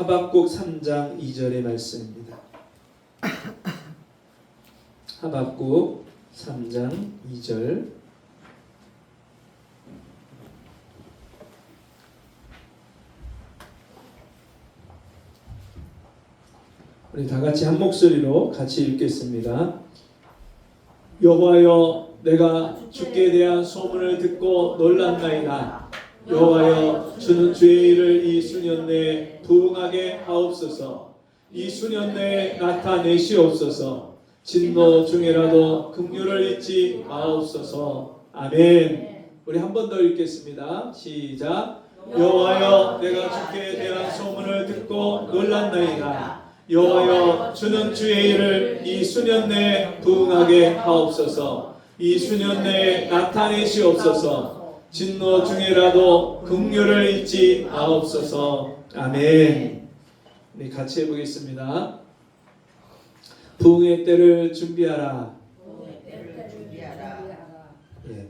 하박국 3장 2절의 말씀입니다. 하박국 3장 2절. 우리 다 같이 한 목소리로 같이 읽겠습니다. 여호와여, 내가 주께 대한 소문을 듣고 놀랐나이다. 여호와여, 주는 주의 일을 이 수년 내에 부응하게 하옵소서. 이 수년 내에 나타내시옵소서. 진노 중에라도 긍휼을 잊지 마옵소서. 아멘. 우리 한 번 더 읽겠습니다. 시작. 여호와여, 내가 주께 대한 소문을 듣고 놀랐나이다. 여호와여, 주는 주의 일을 이 수년 내에 부응하게 하옵소서. 이 수년 내에 나타내시옵소서. 진노 중에라도 긍휼을 잊지 마옵소서. 아멘. 우리 같이 해보겠습니다. 부흥의 때를 준비하라. 예.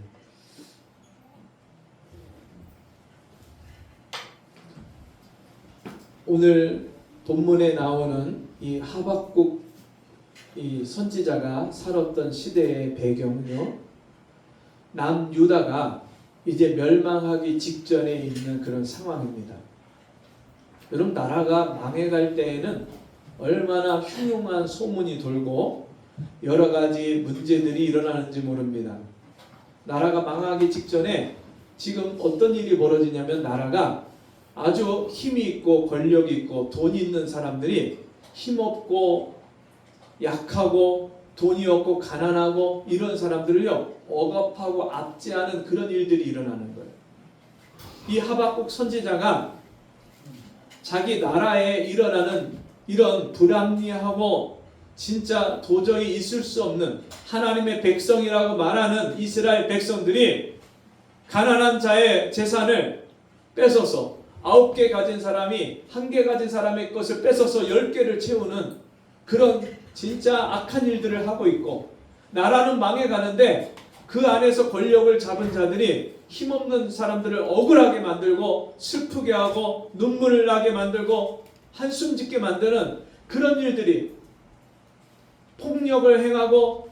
오늘 본문에 나오는 이 하박국 이 선지자가 살았던 시대의 배경은요, 남유다가 이제 멸망하기 직전에 있는 그런 상황입니다. 여러분, 나라가 망해갈 때에는 얼마나 흉흉한 소문이 돌고 여러 가지 문제들이 일어나는지 모릅니다. 나라가 망하기 직전에 지금 어떤 일이 벌어지냐면, 나라가 아주 힘이 있고 권력이 있고 돈이 있는 사람들이 힘없고 약하고 돈이 없고 가난하고 이런 사람들을요, 억압하고 압제하는 그런 일들이 일어나는 거예요. 이 하박국 선지자가 자기 나라에 일어나는 이런 불합리하고 진짜 도저히 있을 수 없는 하나님의 백성이라고 말하는 이스라엘 백성들이 가난한 자의 재산을 뺏어서 9개 가진 사람이 1개 가진 사람의 것을 뺏어서 10개를 채우는 그런 진짜 악한 일들을 하고 있고, 나라는 망해가는데 그 안에서 권력을 잡은 자들이 힘없는 사람들을 억울하게 만들고 슬프게 하고 눈물을 나게 만들고 한숨 짓게 만드는 그런 일들이, 폭력을 행하고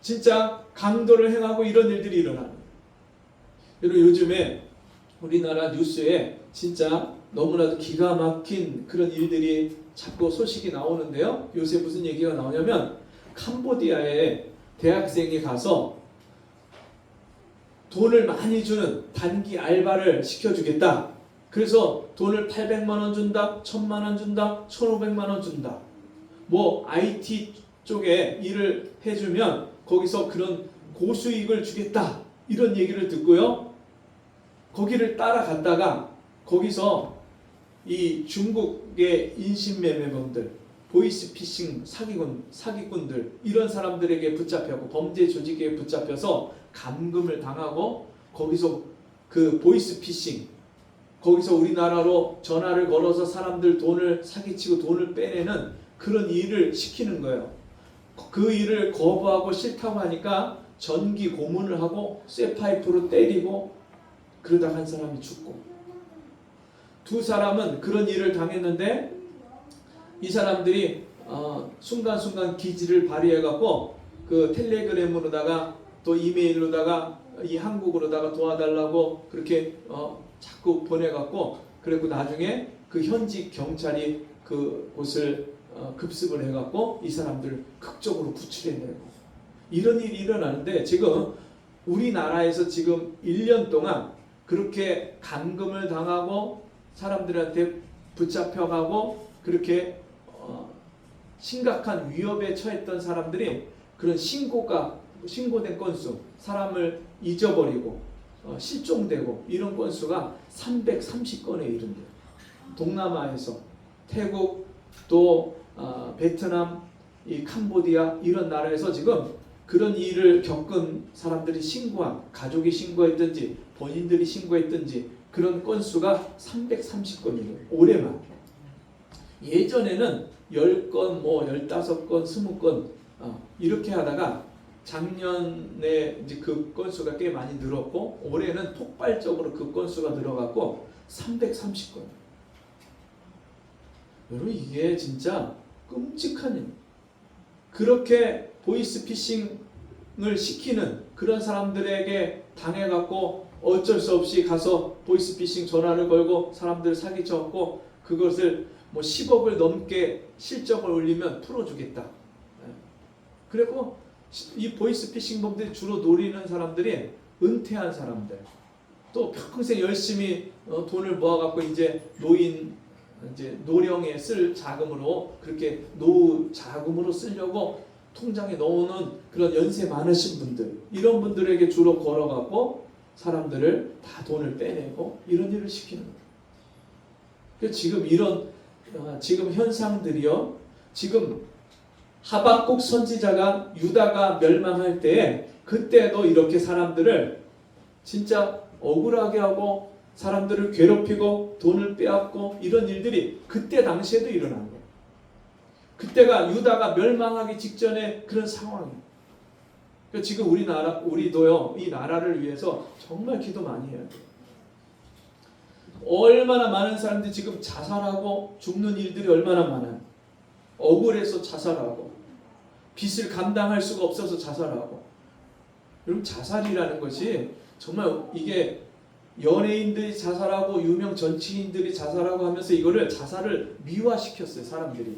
진짜 강도를 행하고 이런 일들이 일어나는 거예요. 여러분, 요즘에 우리나라 뉴스에 진짜 너무나도 기가 막힌 그런 일들이 자꾸 소식이 나오는데요. 요새 무슨 얘기가 나오냐면 캄보디아에 대학생이 가서 돈을 많이 주는 단기 알바를 시켜주겠다. 그래서 돈을 800만 원 준다, 1000만 원 준다, 1500만 원 준다. 뭐 IT 쪽에 일을 해주면 거기서 그런 고수익을 주겠다. 이런 얘기를 듣고요. 거기를 따라갔다가 거기서 이 중국의 인신매매범들, 보이스피싱 사기꾼들 이런 사람들에게 붙잡혀고 범죄 조직에 붙잡혀서 감금을 당하고 거기서 그 보이스피싱, 거기서 우리나라로 전화를 걸어서 사람들 돈을 사기치고 돈을 빼내는 그런 일을 시키는 거예요. 그 일을 거부하고 싫다고 하니까 전기 고문을 하고 쇠파이프로 때리고 그러다가 한 사람이 죽고, 두 사람은 그런 일을 당했는데 이 사람들이 순간순간 기지를 발휘해갖고 그 텔레그램으로다가 또 이메일로다가 이 한국으로다가 도와달라고 그렇게 자꾸 보내갖고, 그리고 나중에 그 현지 경찰이 그 곳을 급습을 해갖고 이 사람들을 극적으로 구출해내고, 이런 일이 일어나는데 지금 우리나라에서 지금 1년 동안 그렇게 감금을 당하고 사람들한테 붙잡혀가고 그렇게 심각한 위협에 처했던 사람들이 그런 신고된 건수, 사람을 잊어버리고 실종되고 이런 건수가 330건에 이른대요. 동남아에서 태국 또 베트남, 이 캄보디아 이런 나라에서 지금 그런 일을 겪은 사람들이 신고한, 가족이 신고했든지 본인들이 신고했든지 그런 건수가 330건이에요. 올해만. 예전에는 10건, 뭐 15건, 20건 이렇게 하다가 작년에 이제 그 건수가 꽤 많이 늘었고 올해는 폭발적으로 그 건수가 늘어갔고 330건. 여러분, 이게 진짜 끔찍한 일. 그렇게 보이스피싱을 시키는 그런 사람들에게 당해갖고 어쩔 수 없이 가서 보이스피싱 전화를 걸고 사람들을 사기쳐갖고 그것을 뭐 10억을 넘게 실적을 올리면 풀어주겠다. 그리고 이 보이스피싱범들이 주로 노리는 사람들이 은퇴한 사람들, 또 평생 열심히 돈을 모아갖고 이제 노령에 쓸 자금으로, 그렇게 노후 자금으로 쓰려고 통장에 넣어놓은 그런 연세 많으신 분들, 이런 분들에게 주로 걸어갖고 사람들을 다 돈을 빼내고 이런 일을 시키는 거예요. 지금 이런 지금 현상들이요, 지금 하박국 선지자가 유다가 멸망할 때에 그때도 이렇게 사람들을 진짜 억울하게 하고 사람들을 괴롭히고 돈을 빼앗고 이런 일들이 그때 당시에도 일어난 거예요. 그때가 유다가 멸망하기 직전에 그런 상황이에요. 그러니까 지금 우리도요, 이 나라를 위해서 정말 기도 많이 해야 돼요. 얼마나 많은 사람들이 지금 자살하고 죽는 일들이 얼마나 많아요. 억울해서 자살하고, 빚을 감당할 수가 없어서 자살하고. 여러분, 자살이라는 것이 정말 이게 연예인들이 자살하고 유명 정치인들이 자살하고 하면서 이거를 자살을 미화시켰어요, 사람들이.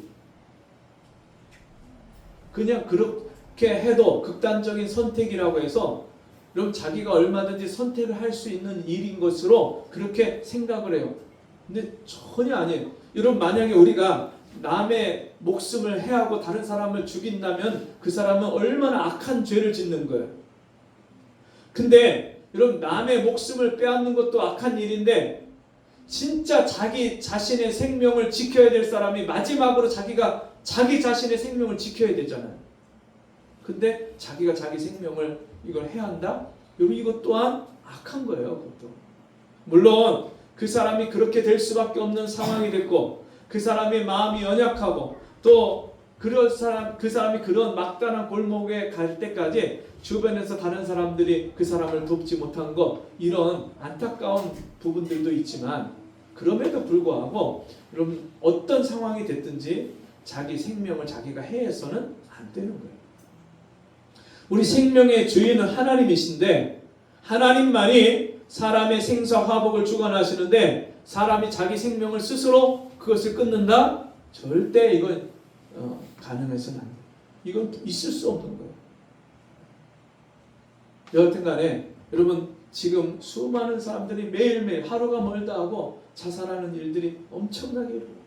그냥 그렇게 해도 극단적인 선택이라고 해서 여러분, 자기가 얼마든지 선택을 할 수 있는 일인 것으로 그렇게 생각을 해요. 근데 전혀 아니에요. 여러분, 만약에 우리가 남의 목숨을 해하고 다른 사람을 죽인다면 그 사람은 얼마나 악한 죄를 짓는 거예요. 근데 여러분, 남의 목숨을 빼앗는 것도 악한 일인데 진짜 자기 자신의 생명을 지켜야 될 사람이 마지막으로 자기가 자기 자신의 생명을 지켜야 되잖아요. 근데 자기가 자기 생명을 이걸 해야 한다? 여러분, 이것 또한 악한 거예요. 그것도. 물론 그 사람이 그렇게 될 수밖에 없는 상황이 됐고 그 사람의 마음이 연약하고 또 그 사람이 그런 막다른 골목에 갈 때까지 주변에서 다른 사람들이 그 사람을 돕지 못한 것, 이런 안타까운 부분들도 있지만, 그럼에도 불구하고 여러분 어떤 상황이 됐든지 자기 생명을 자기가 해서는 안 되는 거예요. 우리 생명의 주인은 하나님이신데, 하나님만이 사람의 생사 화복을 주관하시는데 사람이 자기 생명을 스스로 그것을 끊는다? 절대 이건 가능해서는 안 돼요. 이건 있을 수 없는 거예요. 여하튼 간에 여러분, 지금 수많은 사람들이 매일매일 하루가 멀다 하고 자살하는 일들이 엄청나게 일어나요.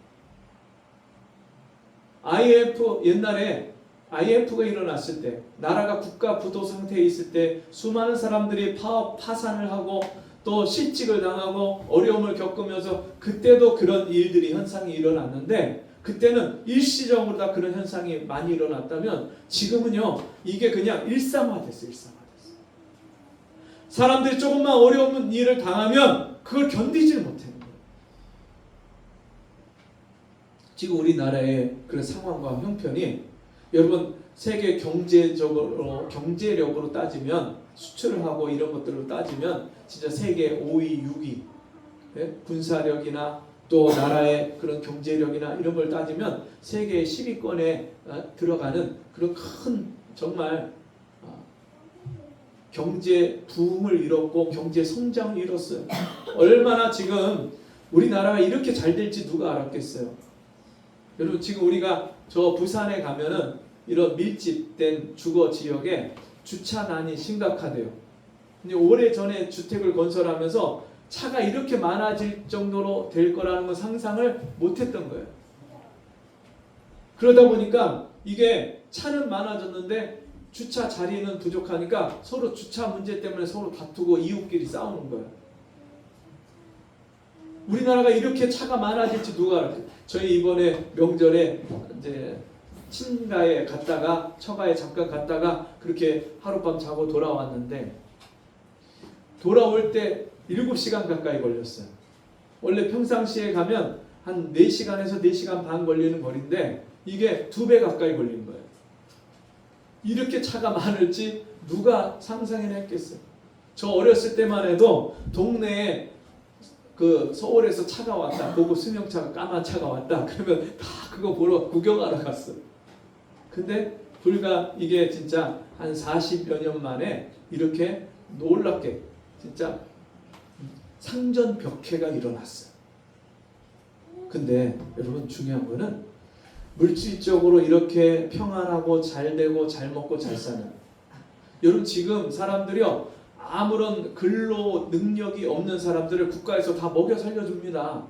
옛날에 IMF가 일어났을 때, 나라가 국가 부도 상태에 있을 때 수많은 사람들이 파산을 하고 또 실직을 당하고 어려움을 겪으면서, 그때도 그런 일들이, 현상이 일어났는데, 그때는 일시적으로 다 그런 현상이 많이 일어났다면, 지금은요 이게 그냥 일상화됐어요. 사람들이 조금만 어려운 일을 당하면 그걸 견디질 못하는 거예요. 지금 우리나라의 그런 상황과 형편이, 여러분 세계 경제력으로 따지면, 수출을 하고 이런 것들로 따지면 진짜 세계 5위, 6위, 예? 군사력이나 또 나라의 그런 경제력이나 이런 걸 따지면 세계 10위권에 들어가는 그런 큰, 정말 경제 부흥을 이뤘고 경제 성장을 이뤘어요. 얼마나 지금 우리나라가 이렇게 잘 될지 누가 알았겠어요. 여러분, 지금 우리가 저 부산에 가면은 이런 밀집된 주거 지역에 주차난이 심각하대요. 근데 오래전에 주택을 건설하면서 차가 이렇게 많아질 정도로 될 거라는 건 상상을 못했던 거예요. 그러다 보니까 이게 차는 많아졌는데 주차 자리는 부족하니까 서로 주차 문제 때문에 서로 다투고 이웃끼리 싸우는 거예요. 우리나라가 이렇게 차가 많아질지 누가 알았어요. 저희 이번에 명절에 이제 친가에 갔다가, 처가에 잠깐 갔다가 그렇게 하룻밤 자고 돌아왔는데, 돌아올 때 7시간 가까이 걸렸어요. 원래 평상시에 가면 한 4시간에서 4시간 반 걸리는 거리인데 이게 2배 가까이 걸린 거예요. 이렇게 차가 많을지 누가 상상이나 했겠어요. 저 어렸을 때만 해도 동네에 그 서울에서 차가 왔다, 보고 승용차가, 까만 차가 왔다 그러면 다 그거 보러 구경하러 갔어요. 근데 불과 이게 진짜 한 40여 년 만에 이렇게 놀랍게 진짜 상전벽해가 일어났어요. 근데 여러분, 중요한 거는 물질적으로 이렇게 평안하고 잘 되고 잘 먹고 잘 사는, 여러분 지금 사람들이요, 아무런 근로 능력이 없는 사람들을 국가에서 다 먹여 살려줍니다.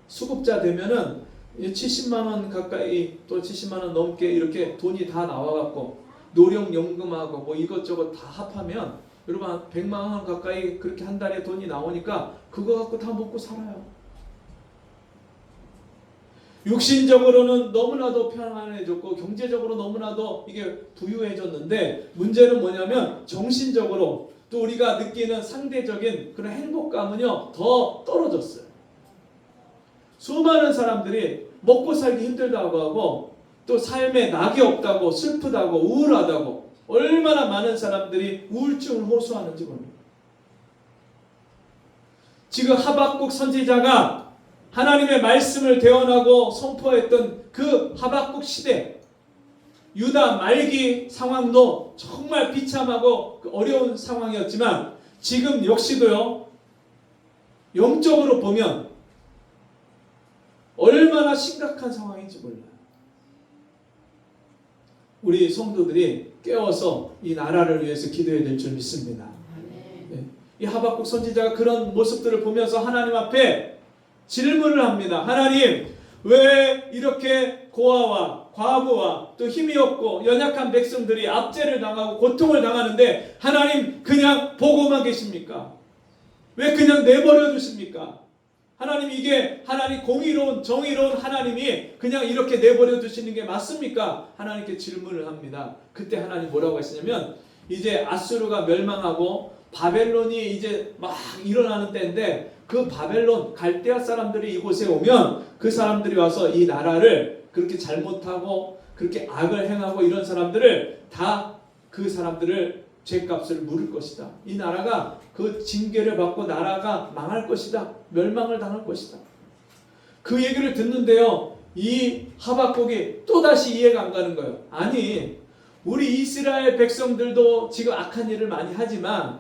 수급자 되면은 70만 원 가까이, 또 70만 원 넘게 이렇게 돈이 다 나와갖고 노령연금하고 뭐 이것저것 다 합하면 여러분 한 100만 원 가까이 그렇게 한 달에 돈이 나오니까 그거 갖고 다 먹고 살아요. 육신적으로는 너무나도 편안해졌고 경제적으로 너무나도 이게 부유해졌는데, 문제는 뭐냐면 정신적으로 또 우리가 느끼는 상대적인 그런 행복감은요 더 떨어졌어요. 수많은 사람들이 먹고 살기 힘들다고 하고, 또 삶에 낙이 없다고, 슬프다고, 우울하다고, 얼마나 많은 사람들이 우울증을 호소하는지 모릅니다. 지금 하박국 선지자가 하나님의 말씀을 대언하고 선포했던 그 하박국 시대, 유다 말기 상황도 정말 비참하고 어려운 상황이었지만 지금 역시도요, 영적으로 보면 얼마나 심각한 상황인지 몰라요. 우리 성도들이 깨어서 이 나라를 위해서 기도해야 될 줄 믿습니다. 네. 이 하박국 선지자가 그런 모습들을 보면서 하나님 앞에 질문을 합니다. 하나님, 왜 이렇게 고아와 과부와 또 힘이 없고 연약한 백성들이 압제를 당하고 고통을 당하는데 하나님 그냥 보고만 계십니까? 왜 그냥 내버려 두십니까? 하나님, 이게 하나님 공의로운 정의로운 하나님이 그냥 이렇게 내버려 두시는 게 맞습니까? 하나님께 질문을 합니다. 그때 하나님 뭐라고 하시냐면, 이제 아수르가 멸망하고 바벨론이 이제 막 일어나는 때인데, 그 바벨론 갈대아 사람들이 이곳에 오면 그 사람들이 와서 이 나라를 그렇게 잘못하고 그렇게 악을 행하고 이런 사람들을 다 그 사람들을 죄값을 물을 것이다. 이 나라가 그 징계를 받고 나라가 망할 것이다. 멸망을 당할 것이다. 그 얘기를 듣는데요, 이 하박국이 또다시 이해가 안 가는 거예요. 아니, 우리 이스라엘 백성들도 지금 악한 일을 많이 하지만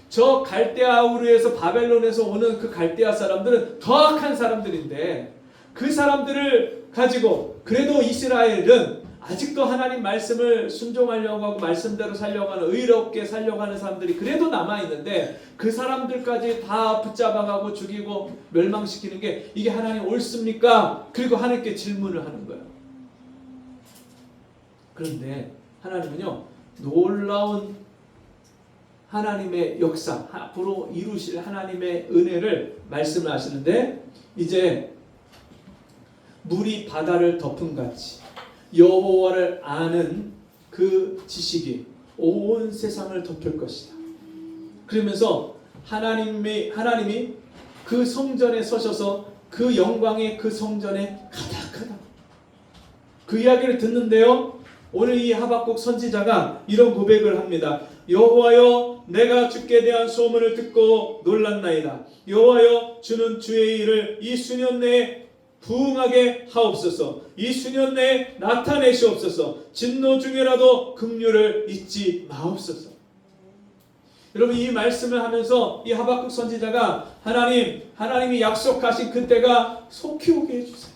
저 갈대아 우르에서 바벨론에서 오는 그 갈대아 사람들은 더 악한 사람들인데, 그 사람들을 가지고 그래도 이스라엘은 아직도 하나님 말씀을 순종하려고 하고 말씀대로 살려고 하는, 의롭게 살려고 하는 사람들이 그래도 남아있는데 그 사람들까지 다 붙잡아가고 죽이고 멸망시키는 게 이게 하나님 옳습니까? 그리고 하나님께 질문을 하는 거예요. 그런데 하나님은요, 놀라운 하나님의 역사, 앞으로 이루실 하나님의 은혜를 말씀을 하시는데, 이제 물이 바다를 덮은 같이 여호와를 아는 그 지식이 온 세상을 덮을 것이다. 그러면서 하나님이 그 성전에 서셔서 그 영광의 그 성전에 가득하다. 그 이야기를 듣는데요, 오늘 이 하박국 선지자가 이런 고백을 합니다. 여호와여, 내가 주께 대한 소문을 듣고 놀랐나이다. 여호와여, 주는 주의 일을 이 수년 내에 부응하게 하옵소서. 이 수년 내에 나타내시옵소서. 진노 중에라도 긍휼을 잊지 마옵소서. 여러분, 이 말씀을 하면서 이 하박국 선지자가 하나님이 약속하신 그때가 속히 오게 해주세요.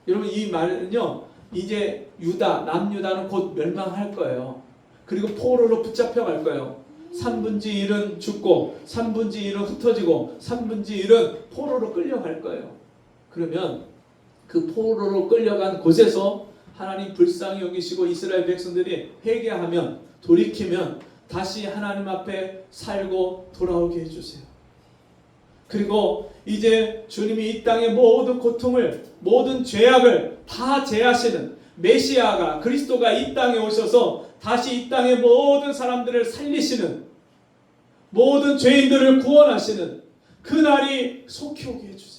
여러분, 이 말은요, 이제 남유다는 곧 멸망할 거예요. 그리고 포로로 붙잡혀갈 거예요. 3분의 1은 죽고 3분의 1은 흩어지고 3분의 1은 포로로 끌려갈 거예요. 그러면 그 포로로 끌려간 곳에서 하나님 불쌍히 여기시고 이스라엘 백성들이 회개하면, 돌이키면 다시 하나님 앞에 살고 돌아오게 해주세요. 그리고 이제 주님이 이 땅의 모든 고통을, 모든 죄악을 다 제하시는 메시아가, 그리스도가 이 땅에 오셔서 다시 이 땅의 모든 사람들을 살리시는, 모든 죄인들을 구원하시는 그 날이 속히 오게 해주세요.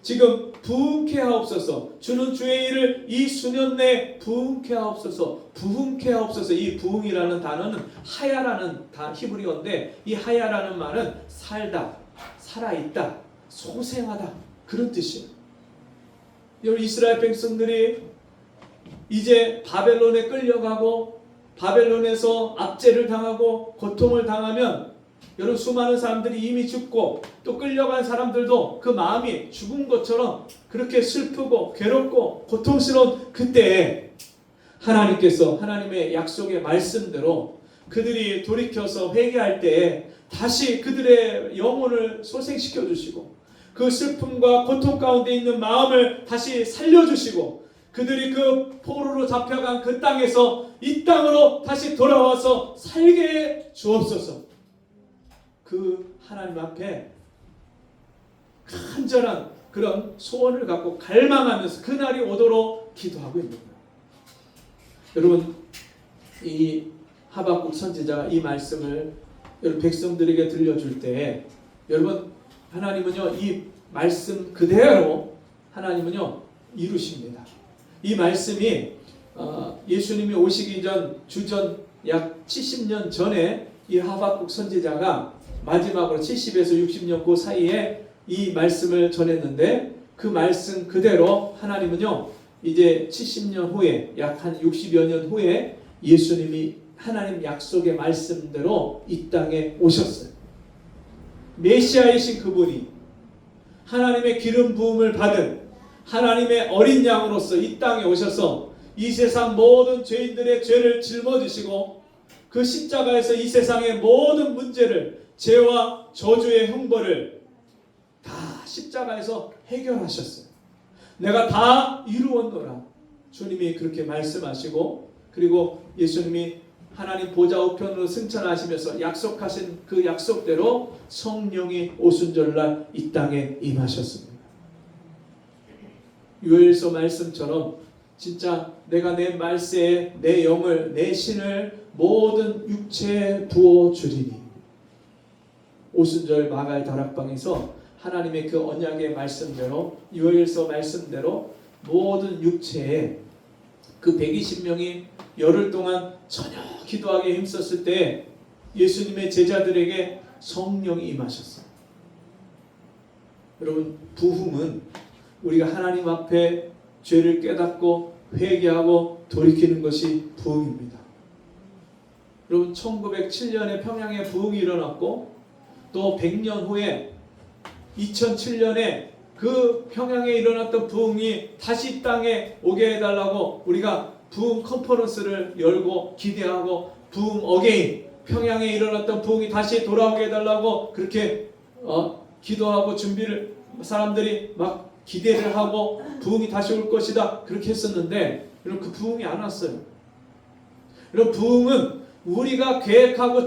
지금 부흥케 하옵소서. 주는 주의 일을 이 수년 내에 부흥케 하옵소서. 부흥케 하옵소서. 이 부흥이라는 단어는 하야라는 히브리어인데, 이 하야라는 말은 살다, 살아있다, 소생하다, 그런 뜻이에요. 여러분, 이스라엘 백성들이 이제 바벨론에 끌려가고 바벨론에서 압제를 당하고 고통을 당하면, 여러분, 수많은 사람들이 이미 죽고 또 끌려간 사람들도 그 마음이 죽은 것처럼 그렇게 슬프고 괴롭고 고통스러운 그때에 하나님께서 하나님의 약속의 말씀대로 그들이 돌이켜서 회개할 때에 다시 그들의 영혼을 소생시켜 주시고, 그 슬픔과 고통 가운데 있는 마음을 다시 살려주시고, 그들이 그 포로로 잡혀간 그 땅에서 이 땅으로 다시 돌아와서 살게 해 주옵소서. 그 하나님 앞에 간절한 그런 소원을 갖고 갈망하면서 그날이 오도록 기도하고 있는 거예요. 여러분, 이 하박국 선지자가 이 말씀을 여러분 백성들에게 들려줄 때, 여러분, 하나님은요, 이 말씀 그대로 하나님은요 이루십니다. 이 말씀이 예수님이 오시기 전 주전 약 70년 전에 이 하박국 선지자가 마지막으로 70에서 60년 그 사이에 이 말씀을 전했는데, 그 말씀 그대로 하나님은요 이제 70년 후에, 약 한 60여 년 후에 예수님이 하나님 약속의 말씀대로 이 땅에 오셨어요. 메시아이신 그분이 하나님의 기름 부음을 받은 하나님의 어린 양으로서 이 땅에 오셔서 이 세상 모든 죄인들의 죄를 짊어지시고, 그 십자가에서 이 세상의 모든 문제를, 죄와 저주의 형벌을 다 십자가에서 해결하셨어요. 내가 다 이루었노라. 주님이 그렇게 말씀하시고, 그리고 예수님이 하나님 보좌 우편으로 승천하시면서 약속하신 그 약속대로 성령이 오순절날 이 땅에 임하셨습니다. 요엘서 말씀처럼 진짜 내가 내 말세에 내 영을, 내 신을 모든 육체에 부어주리니, 오순절 마갈 다락방에서 하나님의 그 언약의 말씀대로, 요엘서 말씀대로 모든 육체에 그 120명이 열흘 동안 전혀 기도하기에 힘썼을 때 예수님의 제자들에게 성령이 임하셨어요. 여러분, 부흥은 우리가 하나님 앞에 죄를 깨닫고 회개하고 돌이키는 것이 부흥입니다. 여러분, 1907년에 평양에 부흥이 일어났고 또 100년 후에 2007년에 그 평양에 일어났던 부흥이 다시 이 땅에 오게 해달라고 우리가 부흥 컨퍼런스를 열고 기대하고 부흥 어게인, 평양에 일어났던 부흥이 다시 돌아오게 해달라고 그렇게 기도하고 준비를 사람들이 막 기대를 하고 부흥이 다시 올 것이다 그렇게 했었는데 여러분, 그 부흥이 안 왔어요. 여러분, 부흥은 우리가 계획하고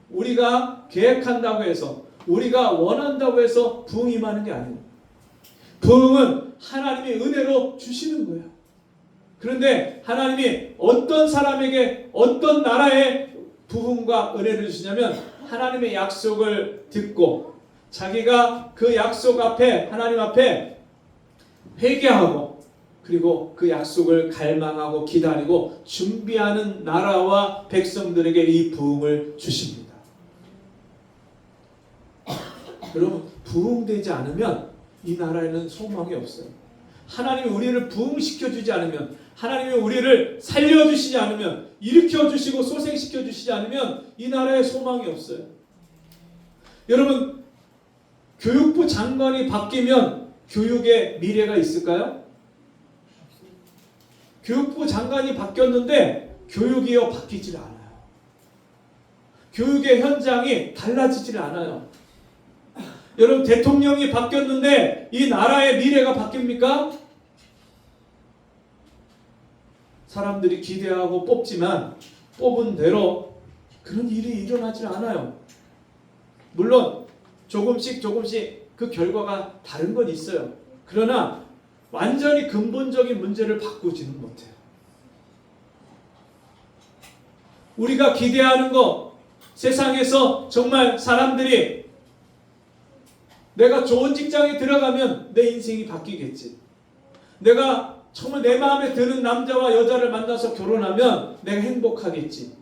우리가 계획한다고 해서 우리가 원한다고 해서 부흥이 임하는 게 아니에요. 부흥은 하나님이 은혜로 주시는 거예요. 그런데 하나님이 어떤 사람에게 어떤 나라에 부흥과 은혜를 주시냐면 하나님의 약속을 듣고 자기가 그 약속 앞에 하나님 앞에 회개하고 그리고 그 약속을 갈망하고 기다리고 준비하는 나라와 백성들에게 이 부흥을 주십니다. 여러분, 부흥되지 않으면 이 나라에는 소망이 없어요. 하나님이 우리를 부흥시켜주지 않으면, 하나님이 우리를 살려주시지 않으면, 일으켜주시고 소생시켜주시지 않으면 이 나라에 소망이 없어요. 여러분, 교육부 장관이 바뀌면 교육에 미래가 있을까요? 교육부 장관이 바뀌었는데 교육이요 바뀌질 않아요. 교육의 현장이 달라지질 않아요. 여러분, 대통령이 바뀌었는데 이 나라의 미래가 바뀝니까? 사람들이 기대하고 뽑지만 뽑은 대로 그런 일이 일어나질 않아요. 물론 조금씩 그 결과가 다른 건 있어요. 그러나 완전히 근본적인 문제를 바꾸지는 못해요. 우리가 기대하는 거, 세상에서 정말 사람들이 내가 좋은 직장에 들어가면 내 인생이 바뀌겠지. 내가 정말 내 마음에 드는 남자와 여자를 만나서 결혼하면 내가 행복하겠지.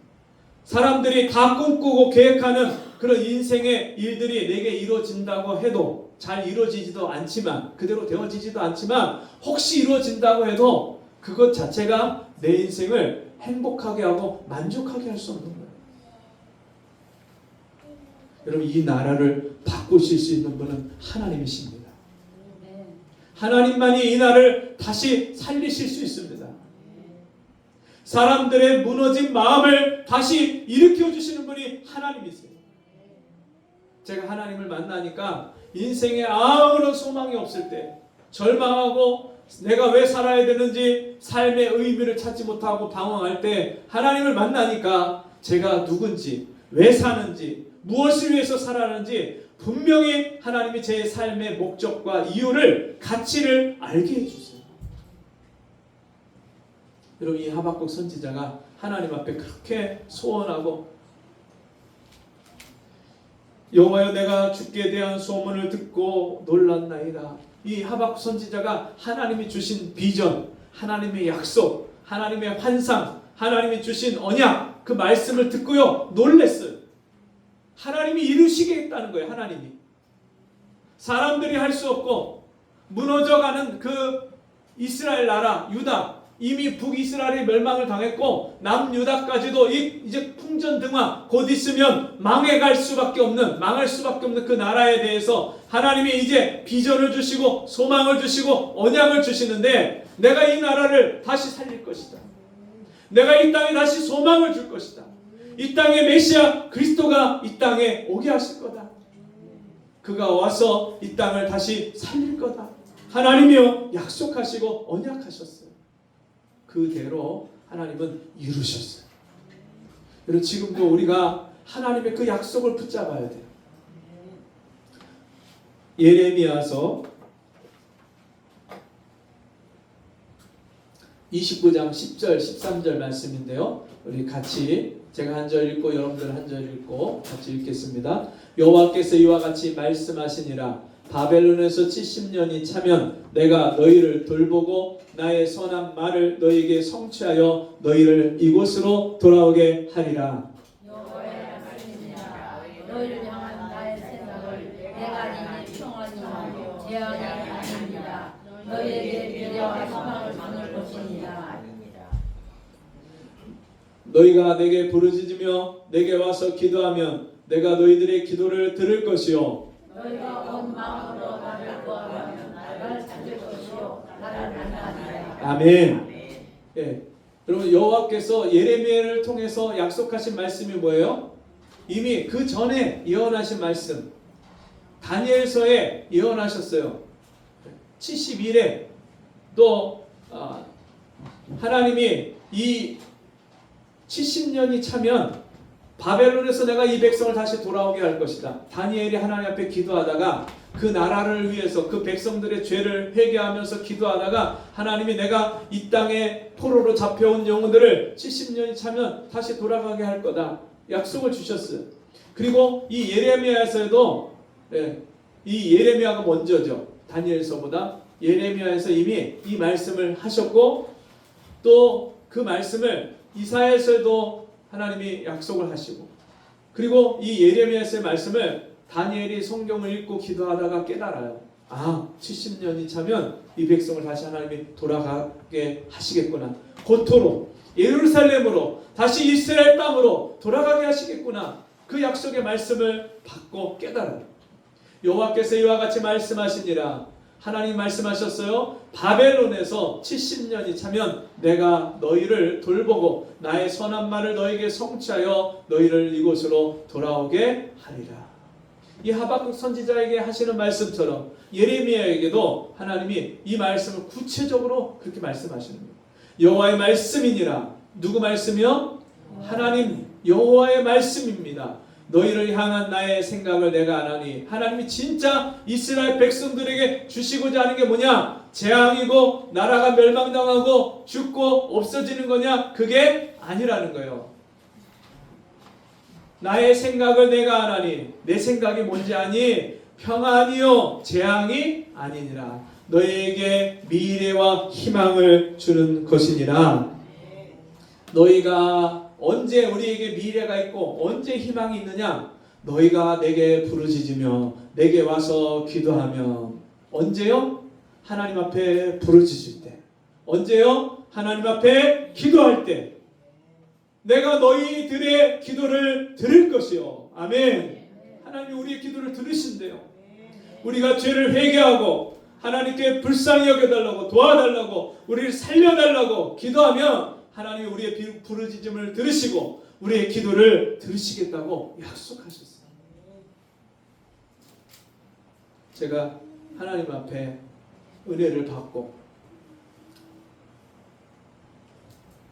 사람들이 다 꿈꾸고 계획하는 그런 인생의 일들이 내게 이루어진다고 해도 잘 이루어지지도 않지만, 그대로 되어지지도 않지만 혹시 이루어진다고 해도 그것 자체가 내 인생을 행복하게 하고 만족하게 할 수 없는 거예요. 여러분, 이 나라를 바꾸실 수 있는 분은 하나님이십니다. 하나님만이 이 나라를 다시 살리실 수 있습니다. 사람들의 무너진 마음을 다시 일으켜 주시는 분이 하나님이세요. 제가 하나님을 만나니까 인생에 아무런 소망이 없을 때, 절망하고 내가 왜 살아야 되는지 삶의 의미를 찾지 못하고 방황할 때 하나님을 만나니까 제가 누군지, 왜 사는지, 무엇을 위해서 살아가는지 분명히 하나님이 제 삶의 목적과 이유를, 가치를 알게 해주세요. 여러분, 이 하박국 선지자가 하나님 앞에 그렇게 소원하고, 여호와여, 내가 주께 대한 소문을 듣고 놀랐나이다. 이 하박국 선지자가 하나님이 주신 비전, 하나님의 약속, 하나님의 환상, 하나님이 주신 언약, 그 말씀을 듣고요 놀랬어요. 하나님이 이루시겠다는 거예요. 하나님이 사람들이 할 수 없고 무너져가는 그 이스라엘 나라 유다, 이미 북이스라엘이 멸망을 당했고 남유다까지도 이제 풍전등화 곧 있으면 망할 수밖에 없는 그 나라에 대해서 하나님이 이제 비전을 주시고 소망을 주시고 언약을 주시는데, 내가 이 나라를 다시 살릴 것이다. 내가 이 땅에 다시 소망을 줄 것이다. 이 땅에 메시아 그리스도가 이 땅에 오게 하실 거다. 그가 와서 이 땅을 다시 살릴 거다. 하나님이요 약속하시고 언약하셨어요. 그대로 하나님은 이루셨어요. 그리고 지금도 우리가 하나님의 그 약속을 붙잡아야 돼요. 예레미야서 29장 10절 13절 말씀인데요. 우리 같이, 제가 한 절 읽고 여러분들 한 절 읽고 같이 읽겠습니다. 여호와께서 이와 같이 말씀하시니라. 바벨론에서 70년이 차면 내가 너희를 돌보고 나의 선한 말을 너희에게 성취하여 너희를 이곳으로 돌아오게 하리라. 여호와의 말씀이니라. 너희를 향한 나의 생각을 내가 니네 평안이요 재앙이 아닙니다. 너희에게 미래와 희망을 주는 것이니라. 너희가 내게 부르짖으며 내게 와서 기도하면 내가 너희들의 기도를 들을 것이요 너희가 온 마음으로 나를 구하면 나를 찾을 것이요 나를 만나리라. 아멘. 예. 여러분 여호와께서 예레미야를 통해서 약속하신 말씀이 뭐예요? 이미 그 전에 예언하신 말씀 다니엘서에 예언하셨어요. 71에 또 하나님이 이 70년이 차면 바벨론에서 내가 이 백성을 다시 돌아오게 할 것이다. 다니엘이 하나님 앞에 기도하다가 그 나라를 위해서 그 백성들의 죄를 회개하면서 기도하다가 하나님이 내가 이 땅에 포로로 잡혀온 영혼들을 70년이 차면 다시 돌아가게 할 거다. 약속을 주셨어요. 그리고 이 예레미야에서도 이 예레미야가 먼저죠. 다니엘서보다 예레미야에서 이미 이 말씀을 하셨고 또 그 말씀을 이사야에서도 하나님이 약속을 하시고 그리고 이 예레미야서의 말씀을 다니엘이 성경을 읽고 기도하다가 깨달아요. 70년이 차면 이 백성을 다시 하나님이 돌아가게 하시겠구나. 고토로 예루살렘으로 다시 이스라엘 땅으로 돌아가게 하시겠구나. 그 약속의 말씀을 받고 깨달아요. 여호와께서 이와 같이 말씀하시니라. 하나님 말씀하셨어요. 바벨론에서 70년이 차면 내가 너희를 돌보고 나의 선한 말을 너희에게 성취하여 너희를 이곳으로 돌아오게 하리라. 이 하박국 선지자에게 하시는 말씀처럼 예레미야에게도 하나님이 이 말씀을 구체적으로 그렇게 말씀하시는 거예요. 여호와의 말씀이니라. 누구 말씀이요? 하나님 여호와의 말씀입니다. 너희를 향한 나의 생각을 내가 아나니. 하나님이 진짜 이스라엘 백성들에게 주시고자 하는 게 뭐냐? 재앙이고 나라가 멸망당하고 죽고 없어지는 거냐? 그게 아니라는 거예요. 나의 생각을 내가 아나니. 내 생각이 뭔지 아니? 평안이요 재앙이 아니니라. 너희에게 미래와 희망을 주는 것이니라. 너희가 언제 우리에게 미래가 있고 언제 희망이 있느냐? 너희가 내게 부르짖으며 내게 와서 기도하면. 언제요? 하나님 앞에 부르짖을 때. 언제요? 하나님 앞에 기도할 때. 내가 너희들의 기도를 들을 것이요. 아멘. 하나님이 우리의 기도를 들으신대요. 우리가 죄를 회개하고 하나님께 불쌍히 여겨달라고 도와달라고 우리를 살려달라고 기도하면 하나님이 우리의 부르짖음을 들으시고 우리의 기도를 들으시겠다고 약속하셨어요. 제가 하나님 앞에 은혜를 받고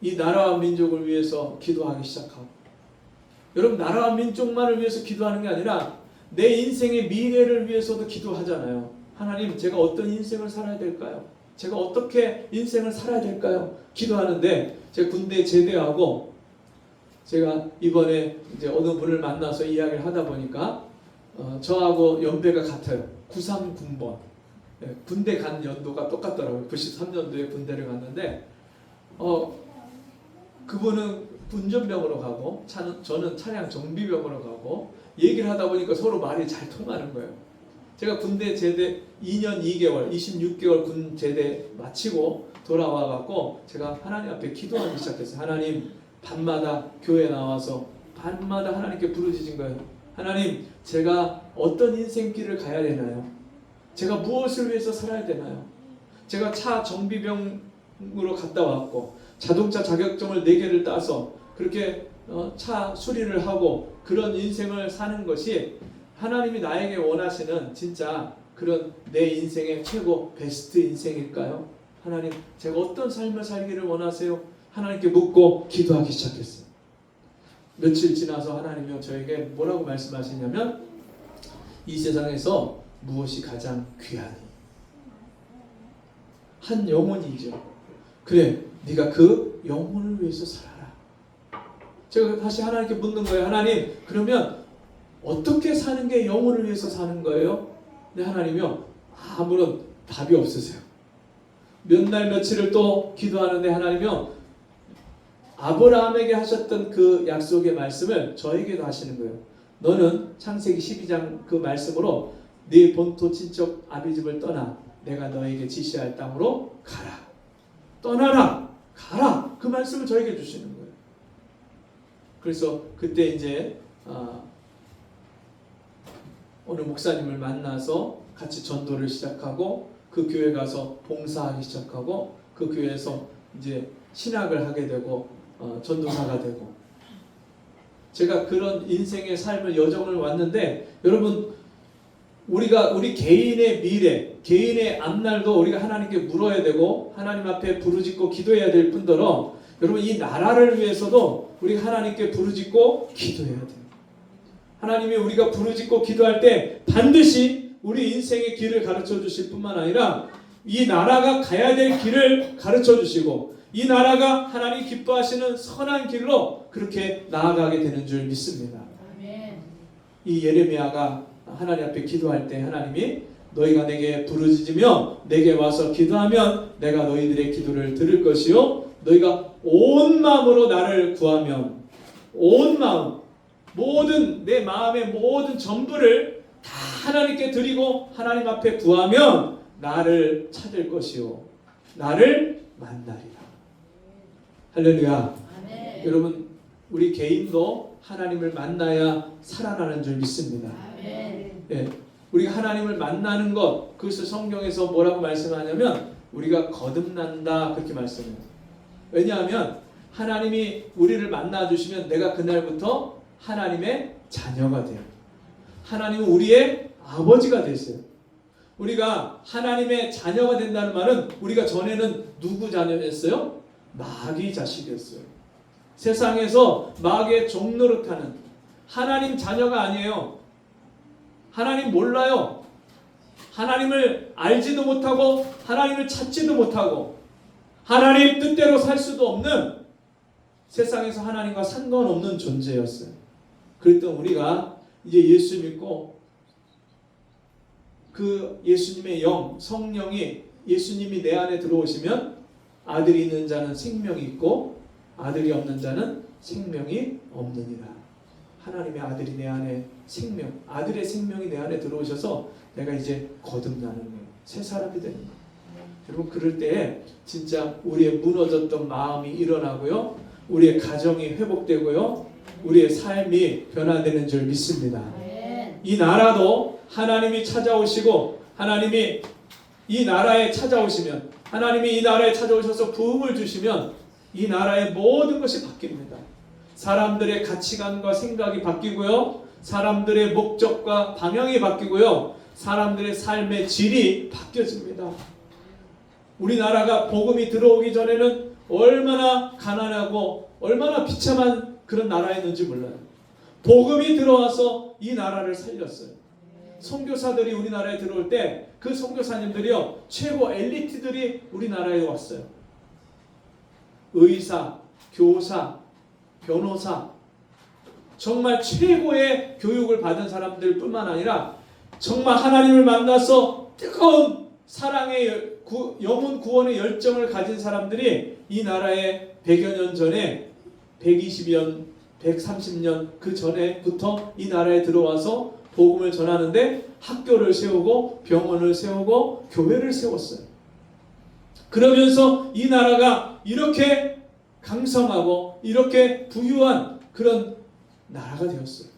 이 나라와 민족을 위해서 기도하기 시작하고, 여러분 나라와 민족만을 위해서 기도하는 게 아니라 내 인생의 미래를 위해서도 기도하잖아요. 하나님 제가 어떤 인생을 살아야 될까요? 제가 어떻게 인생을 살아야 될까요? 기도하는데 제가 군대 제대하고 제가 이번에 이제 어느 분을 만나서 이야기를 하다 보니까 저하고 연배가 같아요. 93군번. 군대 간 연도가 똑같더라고요. 93년도에 군대를 갔는데 그분은 운전병으로 가고 저는 차량 정비병으로 가고 얘기를 하다 보니까 서로 말이 잘 통하는 거예요. 제가 군대 제대 2년 2개월 26개월 군 제대 마치고 돌아와 갖고 제가 하나님 앞에 기도하기 시작했어요. 하나님, 밤마다 교회 나와서 밤마다 하나님께 부르짖은 거예요. 하나님, 제가 어떤 인생길을 가야 되나요? 제가 무엇을 위해서 살아야 되나요? 제가 차 정비병으로 갔다 왔고 자동차 자격증을 4개를 따서 그렇게 차 수리를 하고 그런 인생을 사는 것이 하나님이 나에게 원하시는 진짜 그런 내 인생의 최고 베스트 인생일까요? 하나님, 제가 어떤 삶을 살기를 원하세요? 하나님께 묻고 기도하기 시작했어요. 며칠 지나서 하나님이 저에게 뭐라고 말씀하시냐면, 이 세상에서 무엇이 가장 귀하니? 한 영혼이죠. 그래, 네가 그 영혼을 위해서 살아라. 제가 다시 하나님께 묻는 거예요. 하나님, 그러면 어떻게 사는 게 영혼을 위해서 사는 거예요? 근데 하나님이요 아무런 답이 없으세요. 몇 날 며칠을 또 기도하는데 하나님이요 아브라함에게 하셨던 그 약속의 말씀을 저에게도 하시는 거예요. 너는 창세기 12장 그 말씀으로 네 본토 친척 아비집을 떠나 내가 너에게 지시할 땅으로 가라. 떠나라. 가라. 그 말씀을 저에게 주시는 거예요. 그래서 그때 이제 어느 목사님을 만나서 같이 전도를 시작하고 그 교회 가서 봉사하기 시작하고 그 교회에서 이제 신학을 하게 되고 전도사가 되고 제가 그런 인생의 삶을 여정을 왔는데 여러분 우리 개인의 미래, 개인의 앞날도 우리가 하나님께 물어야 되고 하나님 앞에 부르짖고 기도해야 될 뿐더러 여러분 이 나라를 위해서도 우리가 하나님께 부르짖고 기도해야 돼요. 하나님이 우리가 부르짖고 기도할 때 반드시 우리 인생의 길을 가르쳐 주실 뿐만 아니라 이 나라가 가야 될 길을 가르쳐 주시고 이 나라가 하나님 기뻐하시는 선한 길로 그렇게 나아가게 되는 줄 믿습니다. 이 예레미야가 하나님 앞에 기도할 때 하나님이 너희가 내게 부르짖으며 내게 와서 기도하면 내가 너희들의 기도를 들을 것이요 너희가 온 마음으로 나를 구하면 온 마음 모든 내 마음의 모든 전부를 다 하나님께 드리고 하나님 앞에 구하면 나를 찾을 것이요 나를 만나리라. 할렐루야. 아멘. 여러분 우리 개인도 하나님을 만나야 살아나는 줄 믿습니다. 아멘. 예, 우리가 하나님을 만나는 것 그것을 성경에서 뭐라고 말씀하냐면 우리가 거듭난다 그렇게 말씀해요. 왜냐하면 하나님이 우리를 만나주시면 내가 그날부터 하나님의 자녀가 돼요. 하나님은 우리의 아버지가 됐어요. 우리가 하나님의 자녀가 된다는 말은 우리가 전에는 누구 자녀였어요? 마귀 자식이었어요. 세상에서 마귀의 종노릇하는 하나님 자녀가 아니에요. 하나님 몰라요. 하나님을 알지도 못하고 하나님을 찾지도 못하고 하나님 뜻대로 살 수도 없는 세상에서 하나님과 상관없는 존재였어요. 그랬던 우리가 이제 예수 믿고 그 예수님의 영, 성령이 예수님이 내 안에 들어오시면 아들이 있는 자는 생명이 있고 아들이 없는 자는 생명이 없느니라. 하나님의 아들이 내 안에 생명, 아들의 생명이 내 안에 들어오셔서 내가 이제 거듭나는 거예요. 새 사람이 되는 거예요. 여러분 그럴 때 진짜 우리의 무너졌던 마음이 일어나고요. 우리의 가정이 회복되고요. 우리의 삶이 변화되는 줄 믿습니다. 이 나라도 하나님이 찾아오시고 하나님이 이 나라에 찾아오시면 하나님이 이 나라에 찾아오셔서 부흥을 주시면 이 나라의 모든 것이 바뀝니다. 사람들의 가치관과 생각이 바뀌고요. 사람들의 목적과 방향이 바뀌고요. 사람들의 삶의 질이 바뀌어집니다. 우리나라가 복음이 들어오기 전에는 얼마나 가난하고 얼마나 비참한 그런 나라였는지 몰라요. 복음이 들어와서 이 나라를 살렸어요. 선교사들이 우리나라에 들어올 때 그 선교사님들이요 최고 엘리트들이 우리나라에 왔어요. 의사, 교사, 변호사 정말 최고의 교육을 받은 사람들 뿐만 아니라 정말 하나님을 만나서 뜨거운 사랑의 영혼 구원의 열정을 가진 사람들이 이 나라에 100여 년 전에 120년, 130년 그 전에부터 이 나라에 들어와서 복음을 전하는데 학교를 세우고 병원을 세우고 교회를 세웠어요. 그러면서 이 나라가 이렇게 강성하고 이렇게 부유한 그런 나라가 되었어요.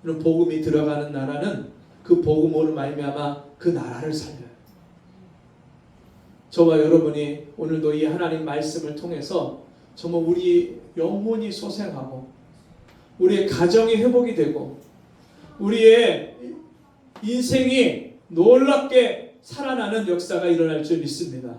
그럼 복음이 들어가는 나라는 그 복음으로 말미암아 그 나라를 살려요. 저와 여러분이 오늘도 이 하나님 말씀을 통해서 정말 우리 영혼이 소생하고 우리의 가정이 회복이 되고 우리의 인생이 놀랍게 살아나는 역사가 일어날 줄 믿습니다.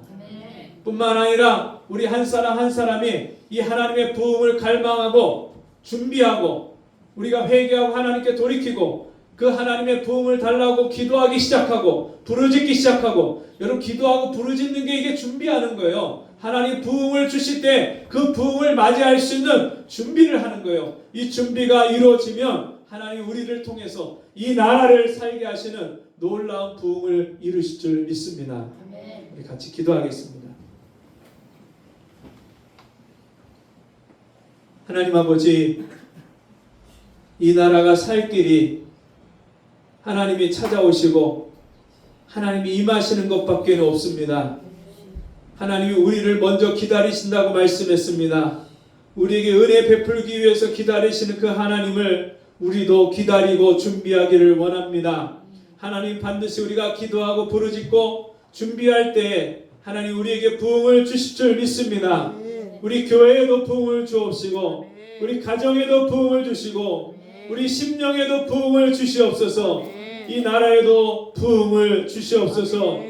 뿐만 아니라 우리 한 사람 한 사람이 이 하나님의 부흥을 갈망하고 준비하고 우리가 회개하고 하나님께 돌이키고 그 하나님의 부흥을 달라고 기도하기 시작하고 부르짖기 시작하고 여러분 기도하고 부르짖는 게 이게 준비하는 거예요. 하나님 부흥을 주실 때 그 부흥을 맞이할 수 있는 준비를 하는 거예요. 이 준비가 이루어지면 하나님 우리를 통해서 이 나라를 살게 하시는 놀라운 부흥을 이루실 줄 믿습니다. 아멘. 우리 같이 기도하겠습니다. 하나님 아버지, 이 나라가 살 길이 하나님이 찾아오시고 하나님이 임하시는 것밖에 없습니다. 하나님이 우리를 먼저 기다리신다고 말씀했습니다. 우리에게 은혜 베풀기 위해서 기다리시는 그 하나님을 우리도 기다리고 준비하기를 원합니다. 하나님, 반드시 우리가 기도하고 부르짖고 준비할 때 하나님 우리에게 부흥을 주실 줄 믿습니다. 우리 교회에도 부흥을 주옵시고 우리 가정에도 부흥을 주시고 우리 심령에도 부흥을 주시옵소서. 이 나라에도 부흥을 주시옵소서.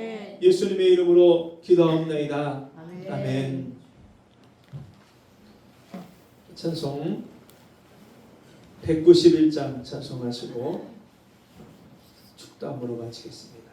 예수님의 이름으로 기도합니다. 아멘. 찬송 191장 찬송하시고 축담으로 마치겠습니다.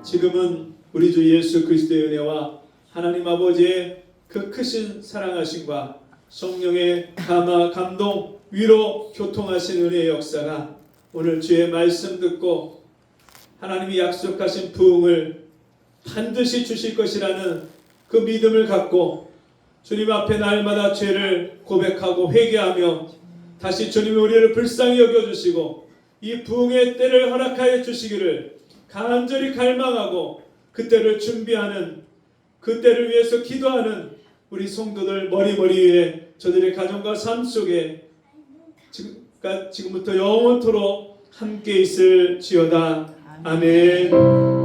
지금은 우리 주 예수 그리스도의 은혜와 하나님 아버지의 그 크신 사랑하심과 성령의 감화, 감동, 위로, 교통하신 은혜의 역사가 오늘 주의 말씀 듣고 하나님이 약속하신 부흥을 반드시 주실 것이라는 그 믿음을 갖고 주님 앞에 날마다 죄를 고백하고 회개하며 다시 주님이 우리를 불쌍히 여겨주시고 이 부흥의 때를 허락하여 주시기를 간절히 갈망하고 그때를 준비하는, 그때를 위해서 기도하는 우리 성도들 머리머리 위에 저들의 가정과 삶 속에 지금부터 영원토록 함께 있을지어다. 아멘.